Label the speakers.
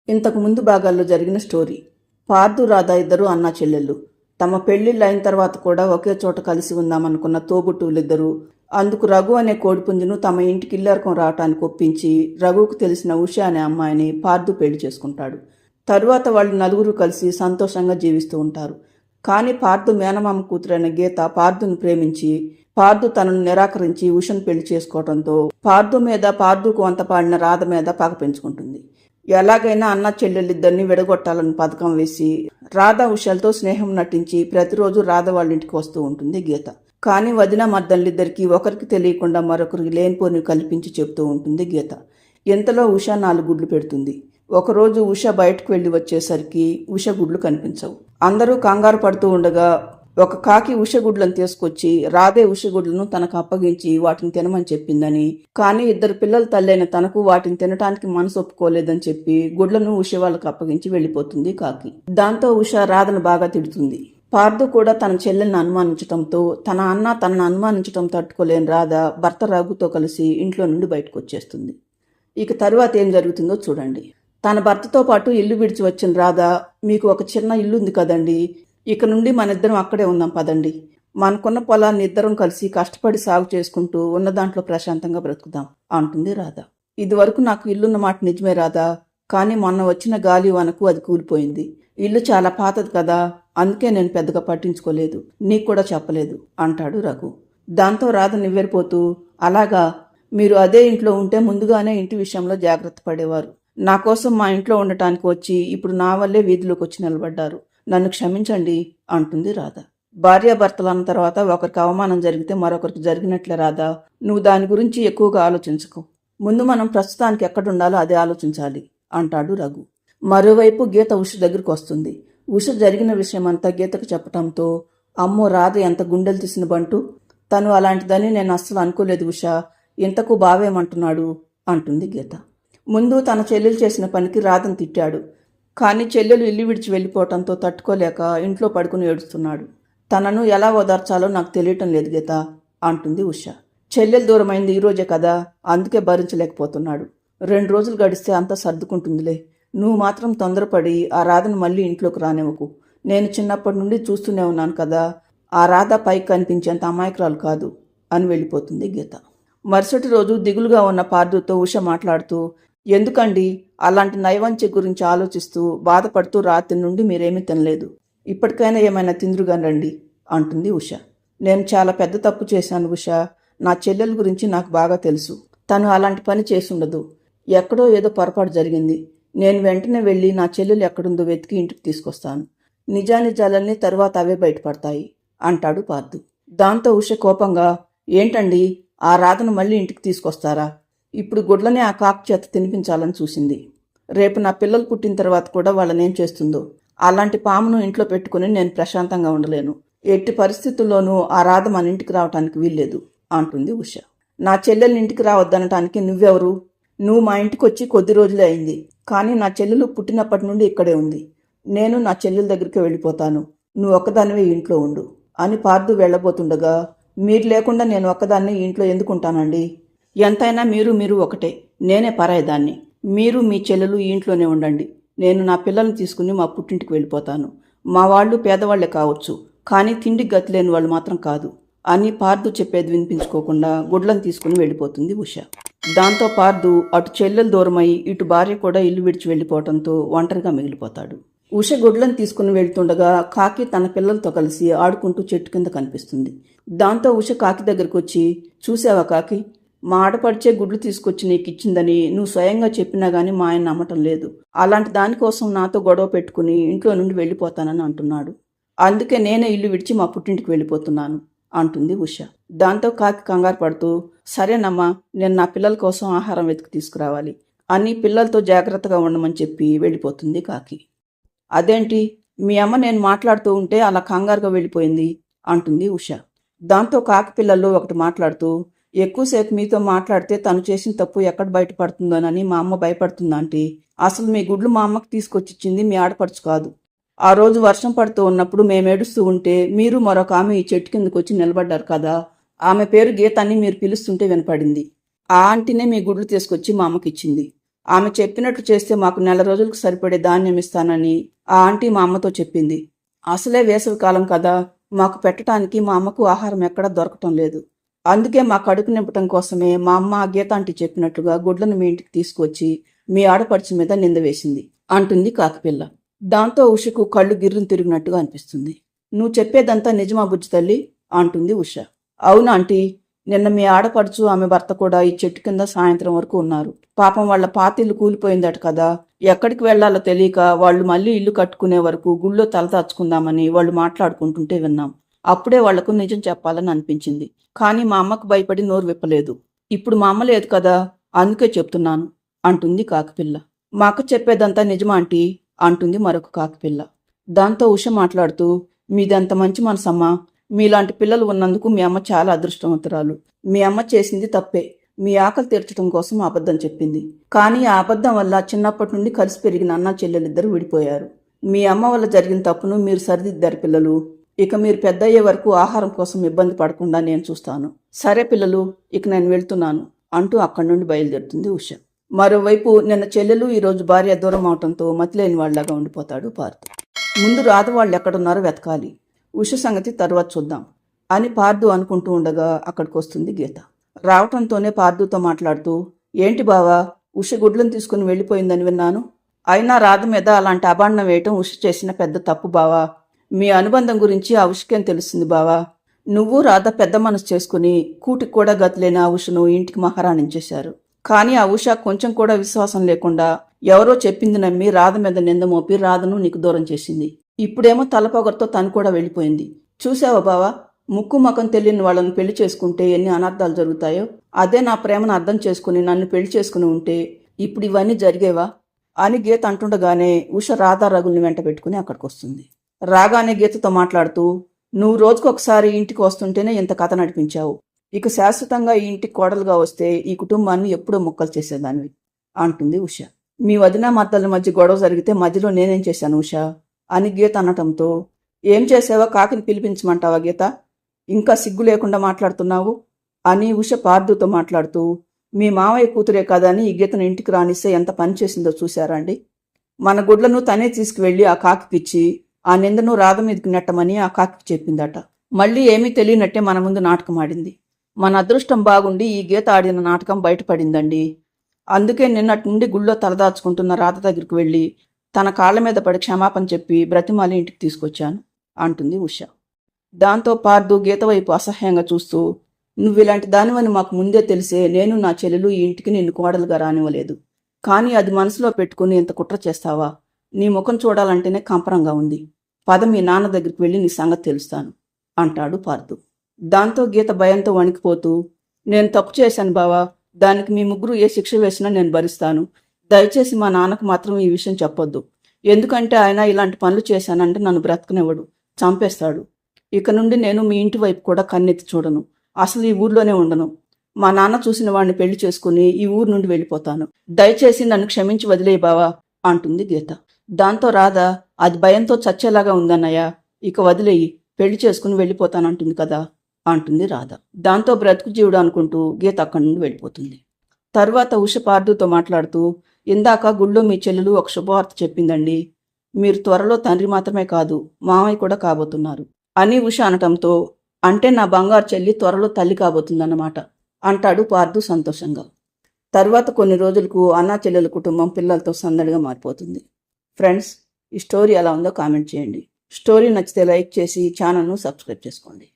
Speaker 1: ఇంతకు ముందు భాగాల్లో జరిగిన స్టోరీ. పార్థు రాధ ఇద్దరు అన్నా చెల్లెళ్ళు. తమ పెళ్లిళ్ళు అయిన తర్వాత కూడా ఒకే చోట కలిసి ఉందామనుకున్న తోబుట్టువులిద్దరూ అందుకు రఘు అనే కోడిపుంజును తమ ఇంటికి ఇల్లరకం రావటానికి ఒప్పించి రఘుకు తెలిసిన ఉష అనే అమ్మాయిని పార్థు పెళ్లి చేసుకుంటాడు. తరువాత వాళ్ళు నలుగురు కలిసి సంతోషంగా జీవిస్తూ ఉంటారు. కానీ పార్థు మేనమామ కూతురైన గీత పార్థును ప్రేమించి పార్థు తనను నిరాకరించి ఉషను పెళ్లి చేసుకోవడంతో పార్థు మీద పార్థుకు వంత పాడిన రాధ మీద పగ పెంచుకుంటుంది. ఎలాగైనా అన్న చెల్లెళ్ళిద్దరిని విడగొట్టాలని పథకం వేసి రాధ ఉషలతో స్నేహం నటించి ప్రతిరోజు రాధ వాళ్ళ ఇంటికి వస్తూ ఉంటుంది గీత. కానీ వదిన మర్దన్లిద్దరికీ ఒకరికి తెలియకుండా మరొకరికి లేనిపోని కల్పించి చెప్తూ ఉంటుంది గీత. ఇంతలో ఉష 4 గుడ్లు పెడుతుంది. ఒకరోజు ఉష బయటకు వెళ్లి వచ్చేసరికి ఉష గుడ్లు కనిపించవు. అందరూ కంగారు పడుతూ ఉండగా ఒక కాకి ఉషగుడ్లను తీసుకొచ్చి రాధే ఉషగుడ్లను తనకు అప్పగించి వాటిని తినమని చెప్పిందని, కానీ 2 పిల్లల తల్లైన తనకు వాటిని తినటానికి మనసు ఒప్పుకోలేదని చెప్పి గుడ్లను ఉష వాళ్ళకు అప్పగించి వెళ్లిపోతుంది కాకి. దాంతో ఉష రాధను బాగా తిడుతుంది. పార్థు కూడా తన చెల్లెల్ని అనుమానించడంతో తన అన్న తనను అనుమానించడం తట్టుకోలేని రాధ భర్త రఘుతో కలిసి ఇంట్లో నుండి బయటకు వచ్చేస్తుంది. ఇక తరువాత ఏం జరుగుతుందో చూడండి. తన భర్తతో పాటు ఇల్లు విడిచి వచ్చిన రాధ, మీకు ఒక చిన్న ఇల్లు ఉంది కదండి, ఇక నుండి మనిద్దరం అక్కడే ఉందాం పదండి, మనకున్న పొలాన్ని ఇద్దరం కలిసి కష్టపడి సాగు చేసుకుంటూ ఉన్న దాంట్లో ప్రశాంతంగా బ్రతుకుదాం అంటుంది రాధ. ఇదివరకు నాకు ఇల్లున్న మాట నిజమే రాధా, కానీ మొన్న వచ్చిన గాలి వనకు అది కూలిపోయింది. ఇల్లు చాలా పాతది కదా, అందుకే నేను పెద్దగా పట్టించుకోలేదు, నీకు కూడా చెప్పలేదు అంటాడు రఘు. దాంతో రాధ నివ్వెరపోతూ, అలాగా, మీరు అదే ఇంట్లో ఉంటే ముందుగానే ఇంటి విషయంలో జాగ్రత్త పడేవారు. నా కోసం మా ఇంట్లో ఉండటానికి వచ్చి ఇప్పుడు నా వల్లే వీధిలోకి వచ్చి నిలబడ్డారు, నన్ను క్షమించండి అంటుంది రాధ. భార్యాభర్తలు అన్న తర్వాత ఒకరికి అవమానం జరిగితే మరొకరికి జరిగినట్లే రాధా, నువ్వు దాని గురించి ఎక్కువగా ఆలోచించకు, ముందు మనం ప్రస్తుతానికి ఎక్కడుండాలో అదే ఆలోచించాలి అంటాడు రఘు. మరోవైపు గీత ఉష దగ్గరికి వస్తుంది. ఉష జరిగిన విషయమంతా గీతకు చెప్పటంతో, అమ్మో రాధ ఎంత గుండెలు తీసిన బంటు, తను అలాంటిదని నేను అస్సలు అనుకోలేదు ఉష, ఇంతకు బావేమంటున్నాడు అంటుంది గీత. ముందు తన చెల్లెలు చేసిన పనికి రాధను తిట్టాడు, కానీ చెల్లెలు ఇల్లు విడిచి వెళ్ళిపోవటంతో తట్టుకోలేక ఇంట్లో పడుకుని ఏడుస్తున్నాడు. తనను ఎలా ఓదార్చాలో నాకు తెలియటం లేదు గీత అంటుంది ఉష. చెల్లెలు దూరమైంది ఈరోజే కదా, అందుకే భరించలేకపోతున్నాడు. 2 రోజులు గడిస్తే అంతా సర్దుకుంటుందిలే, నువ్వు మాత్రం తొందరపడి ఆ రాధను మళ్ళీ ఇంట్లోకి రానివ్వకు. నేను చిన్నప్పటి నుండి చూస్తూనే ఉన్నాను కదా, ఆ రాధ పైకి కనిపించేంత అమాయకురాలు కాదు అని వెళ్ళిపోతుంది గీత. మరుసటి రోజు దిగులుగా ఉన్న పార్థుతో ఉష మాట్లాడుతూ, ఎందుకండి అలాంటి నైవంచె గురించి ఆలోచిస్తూ బాధపడుతూ రాత్రి నుండి మీరేమీ తినలేదు, ఇప్పటికైనా ఏమైనా తిందురుగా రండి అంటుంది ఉష. నేను చాలా పెద్ద తప్పు చేశాను ఉష, నా చెల్లెల గురించి నాకు బాగా తెలుసు, తను అలాంటి పని చేసుండదు, ఎక్కడో ఏదో పొరపాటు జరిగింది, నేను వెంటనే వెళ్ళి నా చెల్లెలు ఎక్కడుందో వెతికి ఇంటికి తీసుకొస్తాను, నిజానిజాలన్నీ తరువాత అవే బయటపడతాయి అంటాడు పార్థు. దాంతో ఉష కోపంగా, ఏంటండి ఆ రాధను మళ్ళీ ఇంటికి తీసుకొస్తారా, ఇప్పుడు గుడ్లనే ఆ కాకు చేత తినిపించాలని చూసింది, రేపు నా పిల్లలు పుట్టిన తర్వాత కూడా వాళ్ళనేం చేస్తుందో, అలాంటి పామును ఇంట్లో పెట్టుకుని నేను ప్రశాంతంగా ఉండలేను, ఎట్టి పరిస్థితుల్లోనూ ఆ రాధ మన ఇంటికి రావటానికి వీల్లేదు అంటుంది ఉష. నా చెల్లెల్ని ఇంటికి రావద్దనటానికి నువ్వెవరు, నువ్వు మా ఇంటికి వచ్చి కొద్ది రోజులే అయింది, కానీ నా చెల్లెలు పుట్టినప్పటి నుండి ఇక్కడే ఉంది, నేను నా చెల్లెల దగ్గరికి వెళ్ళిపోతాను, నువ్వు ఒక్కదానివే ఇంట్లో ఉండు అని పార్థు వెళ్ళబోతుండగా, మీరు లేకుండా నేను ఒక్కదాన్ని ఇంట్లో ఎందుకుంటానండి, ఎంతైనా మీరు ఒకటే, నేనే పరాయిదాన్ని, మీరు మీ చెల్లెలు ఈ ఇంట్లోనే ఉండండి, నేను నా పిల్లల్ని తీసుకుని మా పుట్టింటికి వెళ్ళిపోతాను, మా వాళ్ళు పేదవాళ్లే కావచ్చు, కానీ తిండికి గతిలేని వాళ్ళు మాత్రం కాదు అని పార్థు చెప్పేది వినిపించుకోకుండా గుడ్లను తీసుకుని వెళ్ళిపోతుంది ఉష. దాంతో పార్థు అటు చెల్లెలు దూరమై ఇటు భార్య కూడా ఇల్లు విడిచి వెళ్ళిపోవడంతో ఒంటరిగా మిగిలిపోతాడు. ఉష గుడ్లను తీసుకుని వెళ్తుండగా కాకి తన పిల్లలతో కలిసి ఆడుకుంటూ చెట్టు కింద కనిపిస్తుంది. దాంతో ఉష కాకి దగ్గరికి వచ్చి, చూసావా కాకి, మా ఆడపడిచే గుడ్లు తీసుకొచ్చి నీకు ఇచ్చిందని నువ్వు స్వయంగా చెప్పినా గానీ మా ఆయన నమ్మటం లేదు, అలాంటి దానికోసం నాతో గొడవ పెట్టుకుని ఇంట్లో నుండి వెళ్ళిపోతానని అంటున్నాడు, అందుకే నేనే ఇల్లు విడిచి మా పుట్టింటికి వెళ్ళిపోతున్నాను అంటుంది ఉష. దాంతో కాకి కంగారు పడుతూ, సరేనమ్మా, నేను నా పిల్లల కోసం ఆహారం వెతికి తీసుకురావాలి అని పిల్లలతో జాగ్రత్తగా ఉండమని చెప్పి వెళ్ళిపోతుంది కాకి. అదేంటి, మీ అమ్మ నేను మాట్లాడుతూ ఉంటే అలా కంగారుగా వెళ్ళిపోయింది అంటుంది ఉష. దాంతో కాకి పిల్లల్లో ఒకటి మాట్లాడుతూ, ఎక్కువసేపు మీతో మాట్లాడితే తను చేసిన తప్పు ఎక్కడ బయటపడుతుందోనని మా అమ్మ భయపడుతుందంటే, అసలు మీ గుడ్లు మా అమ్మకి తీసుకొచ్చిచ్చింది మీ ఆడపడుచు కాదు, ఆ రోజు వర్షం పడుతూ ఉన్నప్పుడు మేమేడుస్తూ ఉంటే మీరు మరొక ఆమె ఈ చెట్టు కిందకు వచ్చి నిలబడ్డారు కదా, ఆమె పేరు గీత అని మీరు పిలుస్తుంటే వినపడింది, ఆ ఆంటీనే మీ గుడ్లు తీసుకొచ్చి మా అమ్మకి ఇచ్చింది, ఆమె చెప్పినట్లు చేస్తే మాకు నెల రోజులకు సరిపడే ధాన్యం ఇస్తానని ఆ ఆంటీ మా అమ్మతో చెప్పింది. అసలే వేసవి కాలం కదా, మాకు పెట్టడానికి మా అమ్మకు ఆహారం ఎక్కడా దొరకటం లేదు. అందుకే మా కడుపు నింపటం కోసమే మా అమ్మ ఆ గీతాంటి చెప్పినట్టుగా గుడ్లను మీ ఇంటికి తీసుకొచ్చి మీ ఆడపడుచు మీద నింద వేసింది అంటుంది కాకిపిల్ల. దాంతో ఉషకు కళ్ళు గిర్రును తిరిగినట్టుగా అనిపిస్తుంది. నువ్వు చెప్పేదంతా నిజమా బుజ్జి తల్లి అంటుంది ఉష. అవునా ఆంటీ, నిన్న మీ ఆడపడుచు ఆమె భర్త కూడా ఈ చెట్టు కింద సాయంత్రం వరకు ఉన్నారు. పాపం వాళ్ల పాతిల్లు కూలిపోయిందట కదా, ఎక్కడికి వెళ్లాలో తెలియక వాళ్ళు మళ్ళీ ఇల్లు కట్టుకునే వరకు గుళ్ళో తలదాచుకుందామని వాళ్ళు మాట్లాడుకుంటుంటే విన్నాం. అప్పుడే వాళ్లకు నిజం చెప్పాలని అనిపించింది. కానీ మా అమ్మకు భయపడి నోరు విప్పలేదు. ఇప్పుడు మా అమ్మ లేదు కదా, అందుకే చెప్తున్నాను అంటుంది కాకిపిల్ల. మా అక్క చెప్పేదంతా నిజమా ఆంటీ అంటుంది మరొక కాకిపిల్ల. దాంతో ఉష మాట్లాడుతూ, మీదంత మంచి మనసమ్మా, మీలాంటి పిల్లలు ఉన్నందుకు మీ అమ్మ చాలా అదృష్టవంతురాలు. మీ అమ్మ చేసింది తప్పే, మీ ఆకలి తీర్చడం కోసం అబద్ధం చెప్పింది. కానీ ఆ అబద్ధం వల్ల చిన్నప్పటి నుండి కలిసి పెరిగిన అన్నా చెల్లెలిద్దరూ విడిపోయారు. మీ అమ్మ వల్ల జరిగిన తప్పును మీరు సరిదిద్దారు పిల్లలు. ఇక మీరు పెద్దయ్యే వరకు ఆహారం కోసం ఇబ్బంది పడకుండా నేను చూస్తాను. సరే పిల్లలు, ఇక నేను వెళ్తున్నాను అంటూ అక్కడి నుండి బయలుదేరుతుంది ఉష. మరోవైపు నిన్న చెల్లెలు ఈరోజు భార్య దూరం అవటంతో మతిలేని వాళ్ళలాగా ఉండిపోతాడు పార్థు. ముందు రాధ వాళ్ళు ఎక్కడున్నారో వెతకాలి, ఉష సంగతి తర్వాత చూద్దాం అని పార్థు అనుకుంటూ ఉండగా అక్కడికి వస్తుంది గీత. రావటంతోనే పార్థుతో మాట్లాడుతూ, ఏంటి బావా, ఉష గుడ్లను తీసుకుని వెళ్ళిపోయిందని విన్నాను. అయినా రాధ మీద అలాంటి అభాండం వేయటం ఉష చేసిన పెద్ద తప్పు బావా. మీ అనుబంధం గురించి ఆ ఉషకేం తెలుస్తుంది బావా. నువ్వు రాధ పెద్ద మనసు చేసుకుని కూటికి కూడా గతిలేని ఆ ఉషను ఇంటికి మహారాణించేశారు. కానీ ఆ ఉష కొంచెం కూడా విశ్వాసం లేకుండా ఎవరో చెప్పింది నమ్మి రాధ మీద నింద మోపి రాధను నీకు దూరం చేసింది. ఇప్పుడేమో తలపొగరతో తను కూడా వెళ్ళిపోయింది. చూసావా బావా, ముక్కు ముఖం తెలియని వాళ్ళని పెళ్లి చేసుకుంటే ఎన్ని అనర్థాలు జరుగుతాయో. అదే నా ప్రేమను అర్థం చేసుకుని నన్ను పెళ్లి చేసుకుని ఉంటే ఇప్పుడు ఇవన్నీ జరిగేవా అని గీత అంటుండగానే ఉష రాధా రఘుల్ని వెంట పెట్టుకుని అక్కడికి వస్తుంది. రాగానే గీతతో మాట్లాడుతూ, నువ్వు రోజుకొకసారి ఇంటికి వస్తుంటేనే ఇంత కథ నడిపించావు. ఇక శాశ్వతంగా ఈ ఇంటికి కోడలుగా వస్తే ఈ కుటుంబాన్ని ఎప్పుడో ముక్కలు చేసేదానివి అంటుంది ఉష. మీ వదిన మద్దల మధ్య గొడవ జరిగితే మధ్యలో నేనేం చేశాను ఉష అని గీత అనటంతో, ఏం చేసావా, కాకిని పిలిపించమంటావా గీత, ఇంకా సిగ్గు లేకుండా మాట్లాడుతున్నావు అని ఉష పార్థుతో మాట్లాడుతూ, మీ మావయ్య కూతురే కాదని ఈ గీతను ఇంటికి రానిస్తే ఎంత పని చేసిందో చూశారండి. మన గుడ్లను తనే తీసుకువెళ్ళి ఆ కాకికిచ్చి ఆ నిందను రాధ మీదకి నెట్టమని ఆ కాకి చెప్పిందట. మళ్ళీ ఏమీ తెలియనట్టే మన ముందు నాటకం ఆడింది. మన అదృష్టం బాగుండి ఈ గీత ఆడిన నాటకం బయటపడిందండి. అందుకే నిన్నటి నుండి గుళ్ళో తలదాచుకుంటున్న రాధ దగ్గరికి వెళ్ళి తన కాళ్ల మీద పడి క్షమాపణ చెప్పి బ్రతిమాలి ఇంటికి తీసుకొచ్చాను అంటుంది ఉష. దాంతో పార్థు గీత వైపు అసహ్యంగా చూస్తూ, నువ్విలాంటి దానివని మాకు ముందే తెలిసే నేను నా చెల్లెలు ఈ ఇంటికి నిన్ను కోడలుగా రానివ్వలేదు. కానీ అది మనసులో పెట్టుకుని ఇంత కుట్ర చేస్తావా? నీ ముఖం చూడాలంటేనే కంపరంగా ఉంది. పద మీ నాన్న దగ్గరికి వెళ్ళి నీ సంగతి తెలుస్తాను అంటాడు పార్థు. దాంతో గీత భయంతో వణికిపోతూ, నేను తప్పు చేశాను బావా, దానికి మీ ముగ్గురు ఏ శిక్ష వేసినా నేను భరిస్తాను. దయచేసి మా నాన్నకు మాత్రం ఈ విషయం చెప్పొద్దు. ఎందుకంటే ఆయన ఇలాంటి పనులు చేశానంటే నన్ను బ్రతకనివ్వడు, చంపేస్తాడు. ఇక నుండి నేను మీ ఇంటి వైపు కూడా కన్నెత్తి చూడను. అసలు ఈ ఊర్లోనే ఉండను. మా నాన్న చూసిన వాడిని పెళ్లి చేసుకుని ఈ ఊరు నుండి వెళ్ళిపోతాను. దయచేసి నన్ను క్షమించి వదిలేయి బావా అంటుంది గీత. దాంతో రాధ, అది భయంతో చచ్చేలాగా ఉందన్నయ్య, ఇక వదిలేయి, పెళ్లి చేసుకుని వెళ్ళిపోతానంటుంది కదా అంటుంది రాధ. దాంతో బ్రతుకు జీవుడు అనుకుంటూ గీత అక్కడి నుండి వెళ్ళిపోతుంది. తర్వాత ఉష పార్థుతో మాట్లాడుతూ, ఇందాక గుళ్ళో మీ చెల్లెలు ఒక శుభవార్త చెప్పిందండి. మీరు త్వరలో తండ్రి మాత్రమే కాదు మామయ్య కూడా కాబోతున్నారు అని ఉష అనటంతో, అంటే నా బంగారు చెల్లి త్వరలో తల్లి కాబోతుందన్నమాట అంటాడు పార్థు సంతోషంగా. తర్వాత కొన్ని రోజులకు అన్నా చెల్లెల కుటుంబం పిల్లలతో సందడిగా మారిపోతుంది. ఫ్రెండ్స్, ఈ స్టోరీ ఎలా ఉందో కామెంట్ చేయండి. స్టోరీ నచ్చితే లైక్ చేసి ఛానల్ను సబ్స్క్రైబ్ చేసుకోండి.